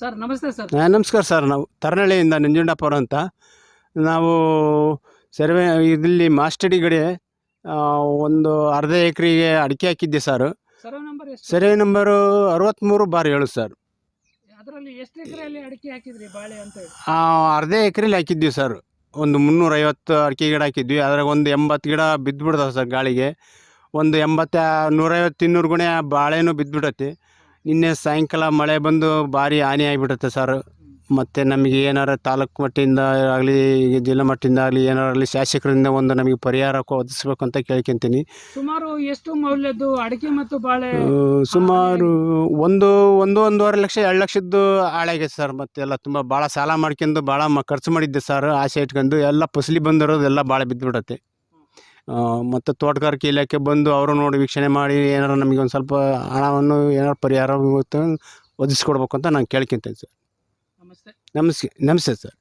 Sir ನಮಸ್ತೆ sir. ನಮಸ್ಕಾರ sir. ನಾವು ತರನಹಳ್ಳಿಯಿಂದ ನಂಜುಂಡಪ್ಪವ್ರು ಅಂತ. ನಾವು ಸರ್ವೆ ಇಲ್ಲಿ ಮಾಸ್ಟಡಿ ಕಡೆ ಒಂದು ಅರ್ಧ ಎಕರೆಗೆ ಅಡಿಕೆ ಹಾಕಿದ್ದೆ ಸರ್. ಸರ್ವೆ ನಂಬರ್ ಎಷ್ಟು? Survey number 63/7 sir. ಅದರಲ್ಲಿ ಎಷ್ಟು ಎಕರೆಯಲ್ಲಿ ಅಡಿಕೆ ಹಾಕಿದ್ರಿ ಬಾಳೆ ಅಂತ ಹೇಳಿ? ಅರ್ಧ ಎಕರೆಲಿ ಹಾಕಿದ್ವಿ ಸರ್. ಒಂದು 350 ಅಡಿಕೆ ಗಿಡ ಹಾಕಿದ್ವಿ. ಅದ್ರಾಗ ಒಂದು 80 ಗಿಡ ಬಿದ್ದುಬಿಡ್ತಾವೆ ಸರ್ ಗಾಳಿಗೆ. ಒಂದು 80 150-200 ಗುಣೆ ಬಾಳೆನೂ ಬಿದ್ದುಬಿಡತ್ತೆ. ನಿನ್ನೆ ಸಾಯಂಕಾಲ ಮಳೆ ಬಂದು ಭಾರಿ ಹಾನಿ ಆಗಿಬಿಡುತ್ತೆ ಸರ್. ಮತ್ತು ನಮಗೆ ಏನಾರು ತಾಲೂಕು ಮಟ್ಟದಿಂದ ಆಗಲಿ ಜಿಲ್ಲಾ ಮಟ್ಟದಿಂದ ಆಗಲಿ ಏನಾರಲ್ಲಿ ಶಾಸಕರಿಂದ ಒಂದು ನಮಗೆ ಪರಿಹಾರ ಒದಗಿಸ್ಬೇಕು ಅಂತ ಕೇಳ್ಕೊತೀನಿ. ಸುಮಾರು ಎಷ್ಟು ಮೌಲ್ಯದ್ದು ಅಡಿಕೆ ಮತ್ತು ಬಾಳೆ? ಸುಮಾರು 1-1.5 ಲಕ್ಷ 2 ಲಕ್ಷದ್ದು ಹಾಳಾಗೈತೆ ಸರ್. ಮತ್ತೆ ಎಲ್ಲ ತುಂಬ ಭಾಳ ಸಾಲ ಮಾಡ್ಕೊಂಡು ಭಾಳ ಖರ್ಚು ಮಾಡಿದ್ದೆ ಸರ್. ಆಸೆ ಇಟ್ಕೊಂಡು ಎಲ್ಲ ಫಸಲಿ ಬಂದಿರೋದು ಎಲ್ಲ ಭಾಳ ಬಿದ್ದುಬಿಡತ್ತೆ. ಮತ್ತು ತೋಟಗಾರಿಕೆ ಇಲಾಖೆ ಬಂದು ಅವರು ನೋಡಿ ವೀಕ್ಷಣೆ ಮಾಡಿ ಏನಾರು ನಮಗೆ ಒಂದು ಸ್ವಲ್ಪ ಹಣವನ್ನು ಏನಾರು ಪರಿಹಾರ ಒದಗಿಸ್ಕೊಡ್ಬೇಕು ಅಂತ ನಾನು ಕೇಳ್ಕೊತೀನಿ ಸರ್. ನಮಸ್ತೆ. ನಮಸ್ತೆ ಸರ್.